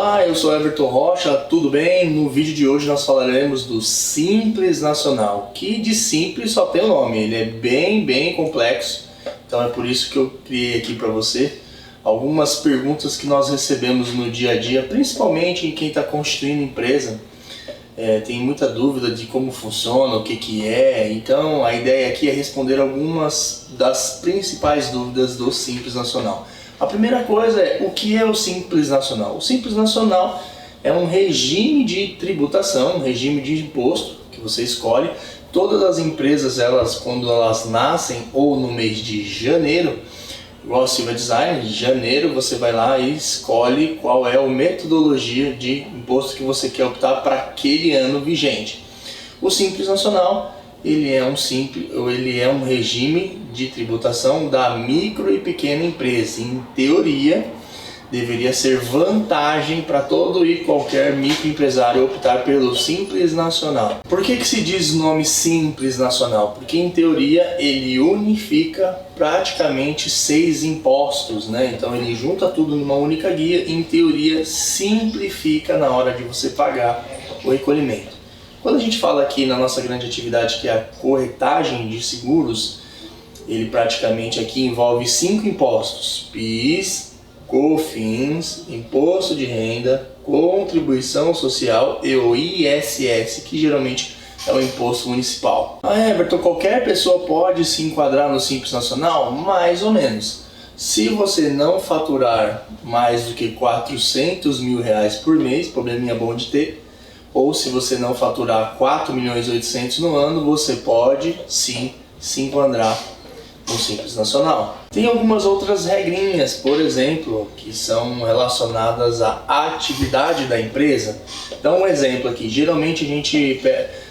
Olá, eu sou Everton Rocha, tudo bem? No vídeo de hoje nós falaremos do Simples Nacional, que de simples só tem o nome, ele é bem complexo, então é por isso que eu criei aqui para você algumas perguntas que nós recebemos no dia a dia, principalmente em quem está constituindo empresa, tem muita dúvida de como funciona, o que é, então a ideia aqui é responder algumas das principais dúvidas do Simples Nacional. A primeira coisa é, o que é o Simples Nacional? O Simples Nacional é um regime de tributação, um regime de imposto que você escolhe. Todas as empresas, quando elas nascem ou no mês de janeiro, igual a Silva Design, de janeiro você vai lá e escolhe qual é a metodologia de imposto que você quer optar para aquele ano vigente. O Simples Nacional, ele é um regime de tributação da micro e pequena empresa. Em teoria, deveria ser vantagem para todo e qualquer microempresário optar pelo Simples Nacional. Por que se diz o nome Simples Nacional? Porque em teoria ele unifica praticamente 6 impostos, né? Então ele junta tudo numa única guia e em teoria simplifica na hora de você pagar o recolhimento. Quando a gente fala aqui na nossa grande atividade, que é a corretagem de seguros, ele praticamente aqui envolve 5 impostos: PIS, COFINS, Imposto de Renda, Contribuição Social e o ISS, que geralmente é o Imposto Municipal. Everton, qualquer pessoa pode se enquadrar no Simples Nacional? Mais ou menos. Se você não faturar mais do que R$400 mil por mês, probleminha bom de ter, ou se você não faturar 4.800.000 no ano, você pode sim se enquadrar no Simples Nacional. Tem algumas outras regrinhas, por exemplo, que são relacionadas à atividade da empresa. Então um exemplo aqui, geralmente a gente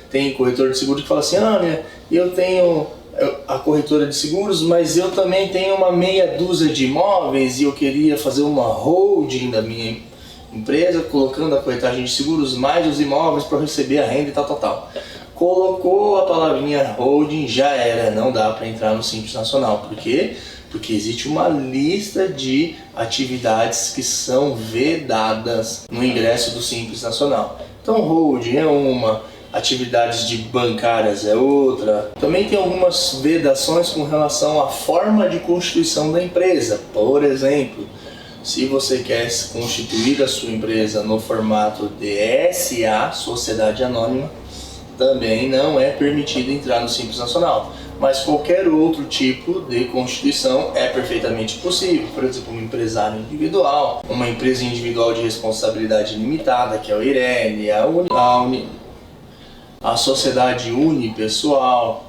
tem corretor de seguros que fala assim, eu tenho a corretora de seguros, mas eu também tenho uma meia dúzia de imóveis e eu queria fazer uma holding da minha empresa, colocando a corretagem de seguros mais os imóveis para receber a renda e tal. Colocou a palavrinha holding, já era, não dá para entrar no Simples Nacional. Por quê? Porque existe uma lista de atividades que são vedadas no ingresso do Simples Nacional. Então holding é uma, atividades de bancárias é outra. Também tem algumas vedações com relação à forma de constituição da empresa. Por exemplo, se você quer constituir a sua empresa no formato de SA, Sociedade Anônima, também não é permitido entrar no Simples Nacional. Mas qualquer outro tipo de constituição é perfeitamente possível. Por exemplo, um empresário individual, uma empresa individual de responsabilidade limitada, que é o IRELI, a sociedade unipessoal,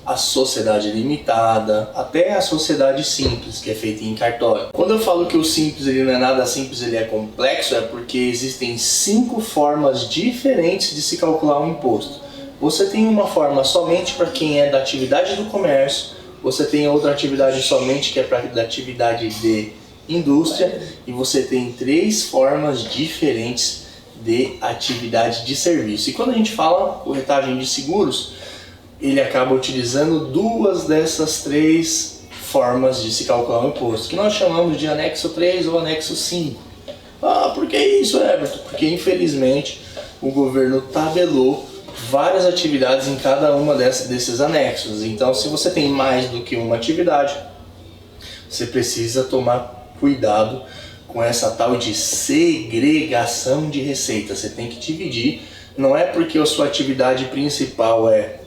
a sociedade limitada, até a sociedade simples, que é feita em cartório. Quando eu falo que o simples ele não é nada simples, ele é complexo, é porque existem 5 formas diferentes de se calcular um imposto. Você tem uma forma somente para quem é da atividade do comércio, você tem outra atividade somente que é para da atividade de indústria, e você tem 3 formas diferentes de atividade de serviço. E quando a gente fala corretagem de seguros, ele acaba utilizando 2 dessas 3 formas de se calcular o imposto, que nós chamamos de anexo 3 ou anexo 5. Por que isso, Everton? Porque infelizmente o governo tabelou várias atividades em cada uma desses anexos. Então, se você tem mais do que uma atividade, você precisa tomar cuidado com essa tal de segregação de receita. Você tem que dividir. Não é porque a sua atividade principal é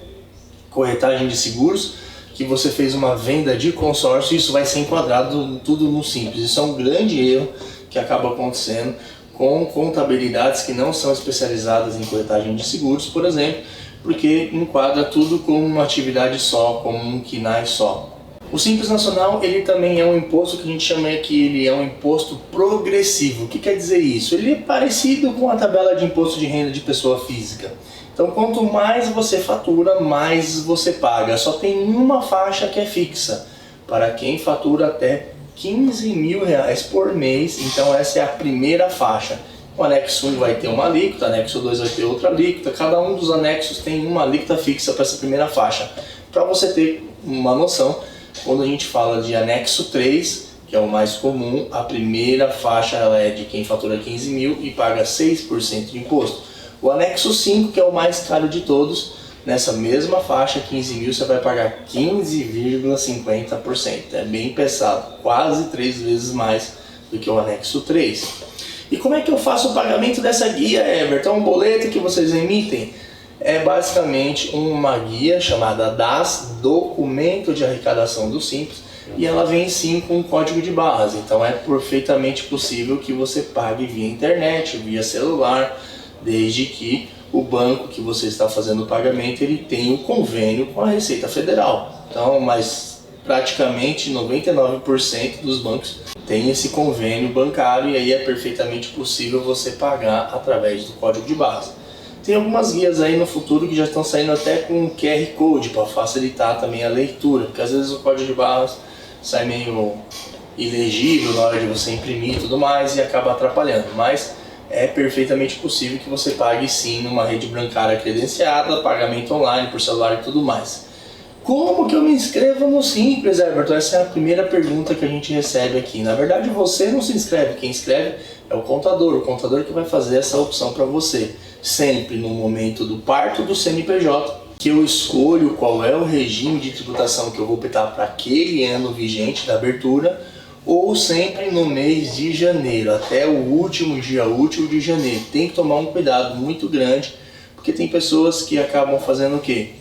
corretagem de seguros que você fez uma venda de consórcio e isso vai ser enquadrado tudo no Simples. Isso é um grande erro que acaba acontecendo com contabilidades que não são especializadas em corretagem de seguros, por exemplo, porque enquadra tudo como uma atividade só, como um KNAI só. O Simples Nacional, ele também é um imposto que a gente chama que ele é um imposto progressivo. O que quer dizer isso? Ele é parecido com a tabela de imposto de renda de pessoa física. Então, quanto mais você fatura, mais você paga. Só tem uma faixa que é fixa, para quem fatura até R$15 mil por mês. Então, essa é a primeira faixa. O anexo 1 vai ter uma alíquota, o anexo 2 vai ter outra alíquota. Cada um dos anexos tem uma alíquota fixa para essa primeira faixa. Para você ter uma noção, quando a gente fala de anexo 3, que é o mais comum, a primeira faixa ela é de quem fatura 15 mil e paga 6% de imposto. O anexo 5, que é o mais caro de todos, nessa mesma faixa, 15 mil, você vai pagar 15,50%. É bem pesado, quase 3 vezes mais do que o anexo 3. E como é que eu faço o pagamento dessa guia, Everton? Um boleto que vocês emitem? É basicamente uma guia chamada DAS, Documento de Arrecadação do Simples, e ela vem sim com um código de barras, então é perfeitamente possível que você pague via internet, via celular, desde que o banco que você está fazendo o pagamento ele tenha um convênio com a Receita Federal. Então, mas praticamente 99% dos bancos tem esse convênio bancário e aí é perfeitamente possível você pagar através do código de barras. Tem algumas guias aí no futuro que já estão saindo até com QR Code para facilitar também a leitura, porque às vezes o código de barras sai meio ilegível na hora de você imprimir e tudo mais e acaba atrapalhando, mas é perfeitamente possível que você pague sim numa rede bancária credenciada, pagamento online por celular e tudo mais. Como que eu me inscrevo no Simples, Everton? Essa é a primeira pergunta que a gente recebe aqui. Na verdade você não se inscreve, quem inscreve é o contador que vai fazer essa opção para você. Sempre no momento do parto do CNPJ, que eu escolho qual é o regime de tributação que eu vou optar para aquele ano vigente da abertura, ou sempre no mês de janeiro, até o último dia útil de janeiro. Tem que tomar um cuidado muito grande, porque tem pessoas que acabam fazendo o quê?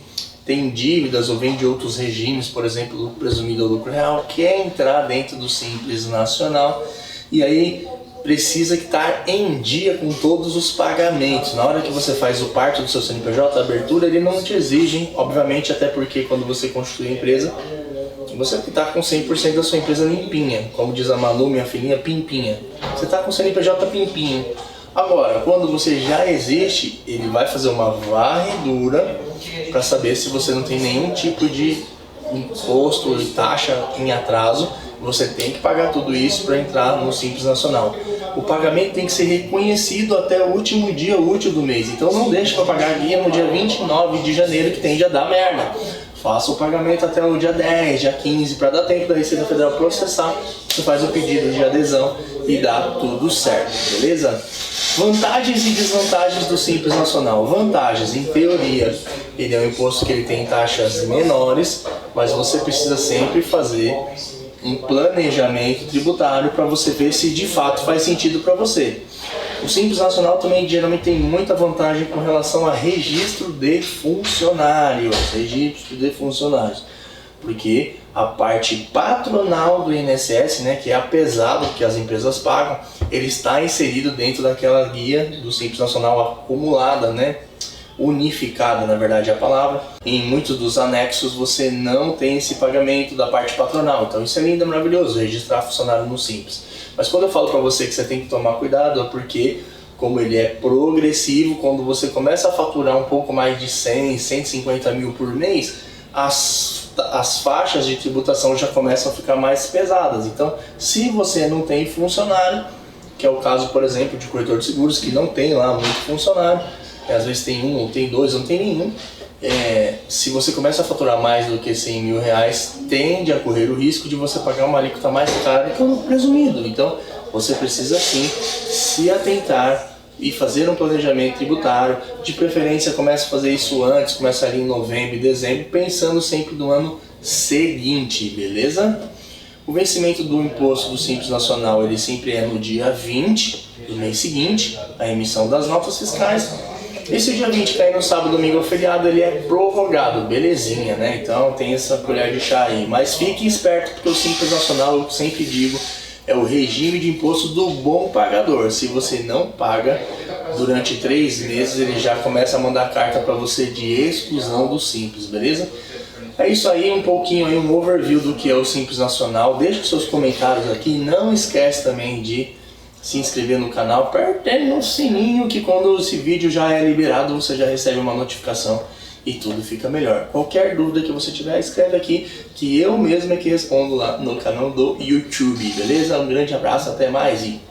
Tem dívidas ou vem de outros regimes, por exemplo, lucro presumido ou lucro real, quer entrar dentro do Simples Nacional e aí precisa estar em dia com todos os pagamentos. Na hora que você faz o parto do seu CNPJ, a abertura, ele não te exige, obviamente, até porque quando você constitui a empresa, você está com 100% da sua empresa limpinha, como diz a Manu, minha filhinha, pimpinha. Você está com o CNPJ pimpinho. Agora, quando você já existe, ele vai fazer uma varredura para saber se você não tem nenhum tipo de imposto e taxa em atraso. Você tem que pagar tudo isso para entrar no Simples Nacional. O pagamento tem que ser reconhecido até o último dia útil do mês. Então não deixe para pagar a guia no dia 29 de janeiro, que tende a dar merda. Faça o pagamento até o dia 10, dia 15, para dar tempo da Receita Federal processar. Você faz o pedido de adesão e dá tudo certo, beleza? Vantagens e desvantagens do Simples Nacional. Vantagens, em teoria, ele é um imposto que ele tem taxas menores, mas você precisa sempre fazer um planejamento tributário para você ver se de fato faz sentido para você. O Simples Nacional também geralmente tem muita vantagem com relação a registro de funcionários, porque a parte patronal do INSS, né, que é a pesado que as empresas pagam, ele está inserido dentro daquela guia do Simples Nacional acumulada, né, unificada, na verdade é a palavra. Em muitos dos anexos você não tem esse pagamento da parte patronal, então isso é lindo, é maravilhoso, registrar funcionário no Simples. Mas quando eu falo para você que você tem que tomar cuidado, é porque como ele é progressivo, quando você começa a faturar um pouco mais de 100, 150 mil por mês, as faixas de tributação já começam a ficar mais pesadas. Então, se você não tem funcionário, que é o caso, por exemplo, de corretor de seguros, que não tem lá muito funcionário, às vezes tem um, ou tem dois, ou não tem nenhum, se você começa a faturar mais do que 100 mil reais, tende a correr o risco de você pagar uma alíquota mais cara que o presumido. Então, você precisa sim se atentar e fazer um planejamento tributário. De preferência, comece a fazer isso antes, começa ali em novembro e dezembro, pensando sempre no ano seguinte, beleza? O vencimento do imposto do Simples Nacional, ele sempre é no dia 20 do mês seguinte, a emissão das notas fiscais. Esse dia 20 cair no sábado, domingo ou feriado, ele é prorrogado, belezinha, né? Então tem essa colher de chá aí. Mas fique esperto, porque o Simples Nacional, eu sempre digo, é o regime de imposto do bom pagador. Se você não paga, durante 3 meses ele já começa a mandar carta para você de exclusão do Simples, beleza? É isso aí, um pouquinho aí, um overview do que é o Simples Nacional. Deixe os seus comentários aqui, não esquece também de se inscrever no canal, aperte no sininho que quando esse vídeo já é liberado você já recebe uma notificação e tudo fica melhor. Qualquer dúvida que você tiver, escreve aqui que eu mesmo é que respondo lá no canal do YouTube, beleza? Um grande abraço, até mais e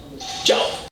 tchau!